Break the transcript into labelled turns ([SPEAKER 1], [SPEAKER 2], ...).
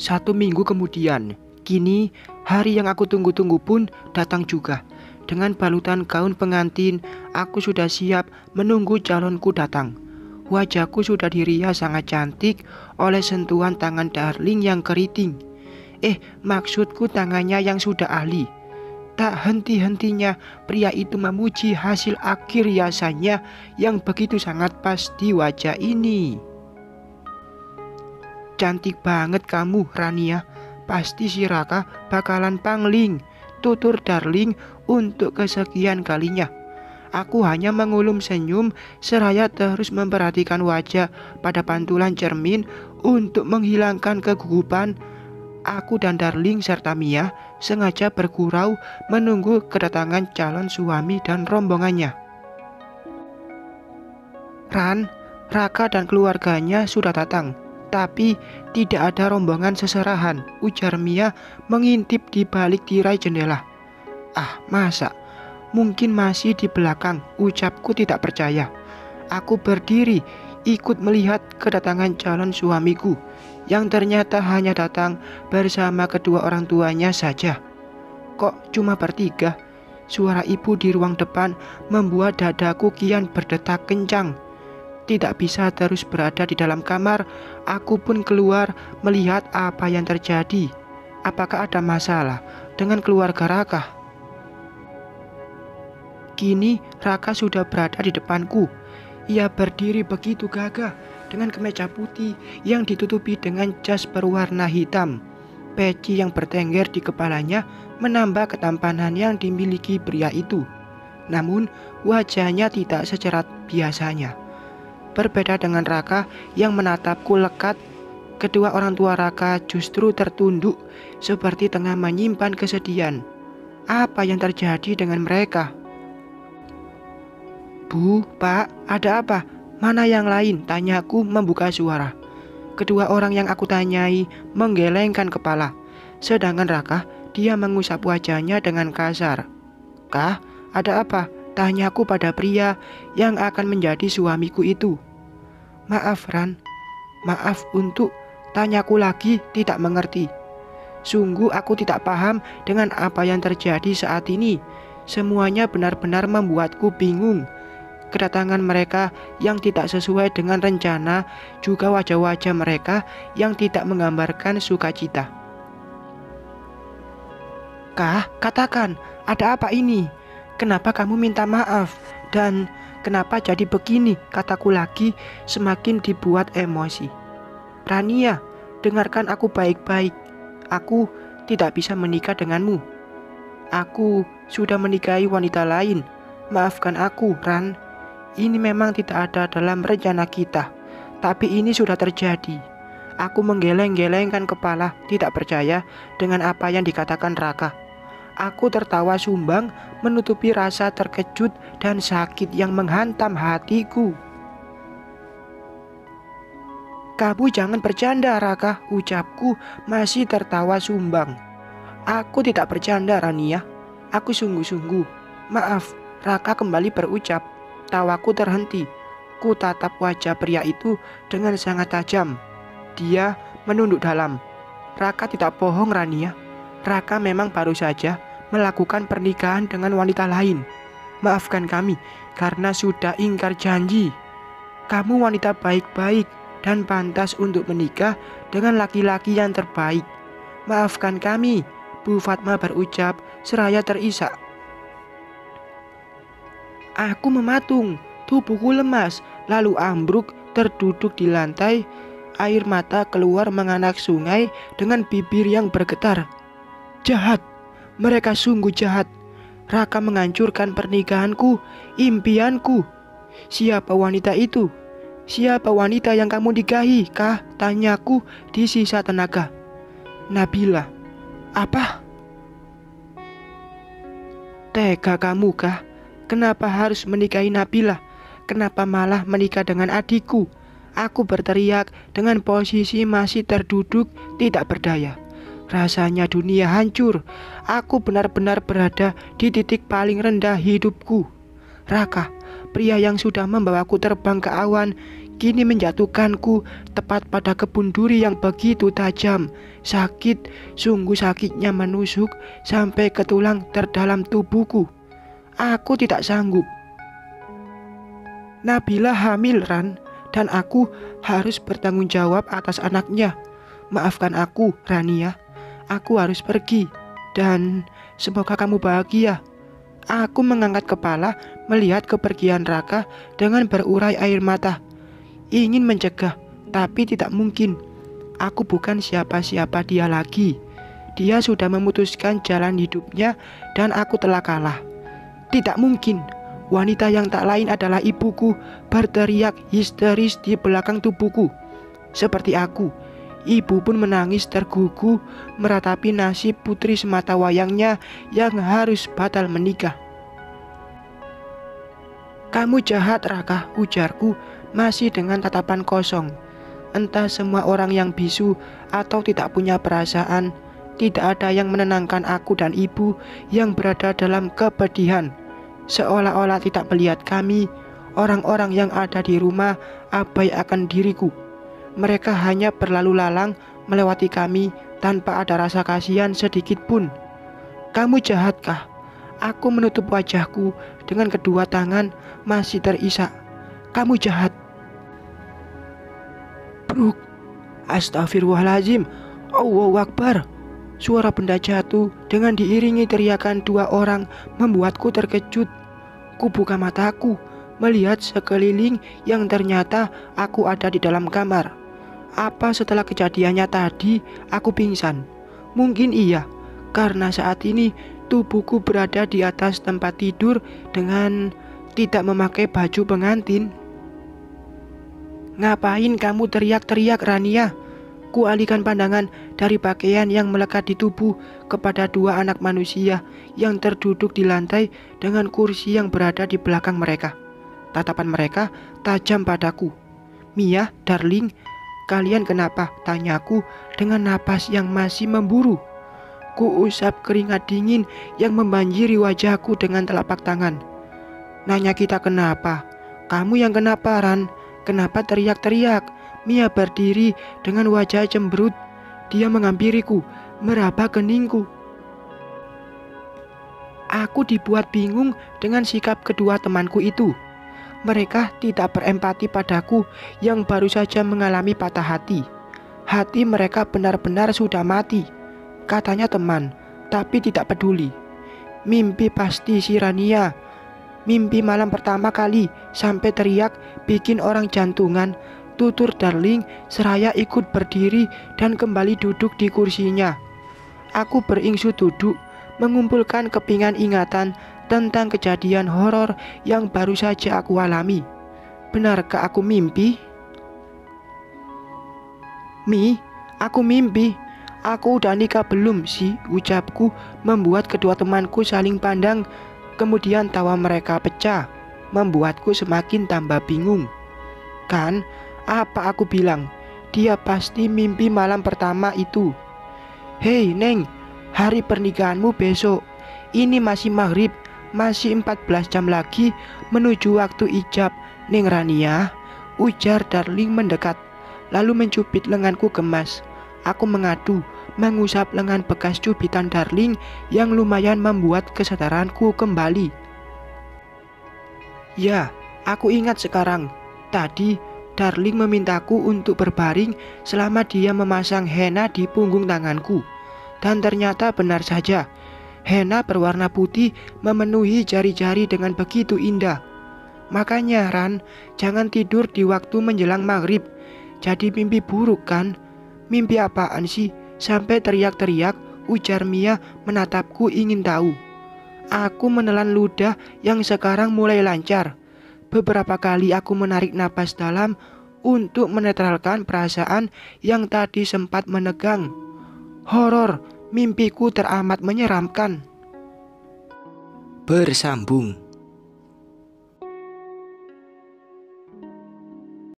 [SPEAKER 1] 1 minggu kemudian, kini hari yang aku tunggu-tunggu pun datang juga. Dengan balutan gaun pengantin, aku sudah siap menunggu calonku datang. Wajahku sudah dirias sangat cantik oleh sentuhan tangan Darling yang keriting. Maksudku tangannya yang sudah ahli. Tak henti-hentinya pria itu memuji hasil akhir hiasannya yang begitu sangat pas di wajah ini. "Cantik banget kamu, Rania. Pasti si Raka bakalan pangling," tutur Darling untuk kesekian kalinya. Aku hanya mengulum senyum seraya terus memperhatikan wajah pada pantulan cermin untuk menghilangkan kegugupan. Aku dan Darling serta Mia sengaja bergurau menunggu kedatangan calon suami dan rombongannya. "Ran, Raka dan keluarganya sudah datang, tapi tidak ada rombongan seserahan," ujar Mia mengintip di balik tirai jendela. Masa? Mungkin masih di belakang, ucapku tidak percaya. Aku berdiri ikut melihat kedatangan calon suamiku yang ternyata hanya datang bersama kedua orang tuanya saja. Kok cuma bertiga? Suara ibu di ruang depan membuat dadaku kian berdetak kencang. Tidak bisa terus berada di dalam kamar, aku pun keluar melihat apa yang terjadi. Apakah ada masalah dengan keluarga Raka? Kini Raka sudah berada di depanku. Ia berdiri begitu gagah dengan kemeja putih yang ditutupi dengan jas berwarna hitam. Peci yang bertengger di kepalanya menambah ketampanan yang dimiliki pria itu. Namun wajahnya tidak secerat biasanya. Berbeda dengan Raka yang menatapku lekat, kedua orang tua Raka justru tertunduk seperti tengah menyimpan kesedihan. Apa yang terjadi dengan mereka? "Bu, Pak, ada apa? Mana yang lain?" tanyaku membuka suara. Kedua orang yang aku tanyai menggelengkan kepala. Sedangkan Raka, dia mengusap wajahnya dengan kasar. "Kah, ada apa?" tanyaku pada pria yang akan menjadi suamiku itu. "Maaf, Ran. Maaf untuk," tanyaku lagi tidak mengerti. Sungguh aku tidak paham dengan apa yang terjadi saat ini. Semuanya benar-benar membuatku bingung. Kedatangan mereka yang tidak sesuai dengan rencana, juga wajah-wajah mereka yang tidak menggambarkan sukacita. "Kah, katakan, ada apa ini? Kenapa kamu minta maaf? Dan kenapa jadi begini?" kataku lagi semakin dibuat emosi. "Rania, dengarkan aku baik-baik. Aku tidak bisa menikah denganmu. Aku sudah menikahi wanita lain. Maafkan aku, Ran. Ini memang tidak ada dalam rencana kita, tapi ini sudah terjadi." Aku menggeleng-gelengkan kepala, tidak percaya dengan apa yang dikatakan Raka. Aku tertawa sumbang menutupi rasa terkejut dan sakit yang menghantam hatiku. "Kamu jangan bercanda, Raka," ucapku masih tertawa sumbang. "Aku tidak bercanda, Rania. Aku sungguh-sungguh. Maaf." Raka kembali berucap. Tawaku terhenti. Ku tatap wajah pria itu dengan sangat tajam. Dia menunduk dalam. "Raka tidak bohong, Rania. Raka memang baru saja melakukan pernikahan dengan wanita lain. Maafkan kami karena sudah ingkar janji. Kamu wanita baik-baik dan pantas untuk menikah dengan laki-laki yang terbaik. Maafkan kami," Bu Fatma berucap seraya terisak. Aku mematung, tubuhku lemas, lalu ambruk terduduk di lantai. Air mata keluar menganak sungai dengan bibir yang bergetar. Jahat, mereka sungguh jahat. Raka menghancurkan pernikahanku, impianku. Siapa wanita itu? Siapa wanita yang kamu nikahi, Kah? Tanyaku di sisa tenaga. Nabila. Apa? Tega kamu, Kah? Kenapa harus menikahi Nabila? Kenapa malah menikah dengan adikku? Aku berteriak dengan posisi masih terduduk tidak berdaya. Rasanya dunia hancur. Aku benar-benar berada di titik paling rendah hidupku. Raka, pria yang sudah membawaku terbang ke awan, kini menjatuhkanku tepat pada kebun duri yang begitu tajam. Sakit, sungguh sakitnya menusuk sampai ke tulang terdalam tubuhku. Aku tidak sanggup. Nabila hamil, Ran, dan aku harus bertanggung jawab atas anaknya. Maafkan aku, Rania. Aku harus pergi, dan semoga kamu bahagia. Aku mengangkat kepala melihat kepergian Raka dengan berurai air mata. Ingin mencegah, tapi tidak mungkin. Aku bukan siapa-siapa dia lagi. Dia sudah memutuskan jalan hidupnya dan aku telah kalah. Tidak mungkin. Wanita yang tak lain adalah ibuku berteriak histeris di belakang tubuhku. Seperti aku, ibu pun menangis tergugu meratapi nasib putri semata wayangnya yang harus batal menikah. Kamu jahat, Raka, ujarku masih dengan tatapan kosong. Entah semua orang yang bisu atau tidak punya perasaan, tidak ada yang menenangkan aku dan ibu yang berada dalam kepedihan. Seolah-olah tidak melihat kami, orang-orang yang ada di rumah abai akan diriku. Mereka hanya berlalu lalang melewati kami tanpa ada rasa kasihan sedikit pun. Kamu jahatkah? Aku menutup wajahku dengan kedua tangan masih terisak. Kamu jahat. Bruk. Astagfirullahaladzim. Allahu Akbar. Suara benda jatuh dengan diiringi teriakan dua orang membuatku terkejut. Ku buka mataku melihat sekeliling yang ternyata aku ada di dalam kamar. Apa setelah kejadiannya tadi aku pingsan? Mungkin iya, karena saat ini tubuhku berada di atas tempat tidur dengan tidak memakai baju pengantin. Ngapain kamu teriak-teriak, Rania? Ku alihkan pandangan dari pakaian yang melekat di tubuh kepada dua anak manusia yang terduduk di lantai dengan kursi yang berada di belakang mereka. Tatapan mereka tajam padaku. Mia, darling, kalian kenapa? Tanyaku dengan napas yang masih memburu. Ku usap keringat dingin yang membanjiri wajahku dengan telapak tangan. Nanya kita kenapa? Kamu yang kenapa, Ran? Kenapa teriak-teriak? Mia berdiri dengan wajah cemberut. Dia menghampiriku, meraba keningku. Aku dibuat bingung dengan sikap kedua temanku itu. Mereka tidak berempati padaku yang baru saja mengalami patah hati. Hati mereka benar-benar sudah mati. Katanya teman, tapi tidak peduli. Mimpi pasti si Rania. Mimpi malam pertama kali sampai teriak bikin orang jantungan. Tutur darling seraya ikut berdiri dan kembali duduk di kursinya. Aku beringsut duduk, mengumpulkan kepingan ingatan tentang kejadian horor yang baru saja aku alami. Benarkah aku mimpi? Mi, aku mimpi. Aku udah nikah belum sih? Ucapku membuat kedua temanku saling pandang. Kemudian tawa mereka pecah, membuatku semakin tambah bingung. Kan, apa aku bilang? Dia pasti mimpi malam pertama itu. Hei Neng, hari pernikahanmu besok. Ini masih maghrib, masih 14 jam lagi menuju waktu ijab, Neng Rania, ujar darling mendekat, lalu mencubit lenganku gemas. Aku mengadu, mengusap lengan bekas cubitan darling yang lumayan membuat kesadaranku kembali. Ya, aku ingat sekarang. Tadi darling memintaku untuk berbaring selama dia memasang henna di punggung tanganku. Dan ternyata benar saja, henna berwarna putih memenuhi jari-jari dengan begitu indah. Makanya Ran, jangan tidur di waktu menjelang maghrib. Jadi mimpi buruk kan? Mimpi apaan sih? Sampai teriak-teriak, ujar Mia menatapku ingin tahu. Aku menelan ludah yang sekarang mulai lancar. Beberapa kali aku menarik napas dalam untuk menetralkan perasaan yang tadi sempat menegang. Horor, mimpiku teramat menyeramkan. Bersambung.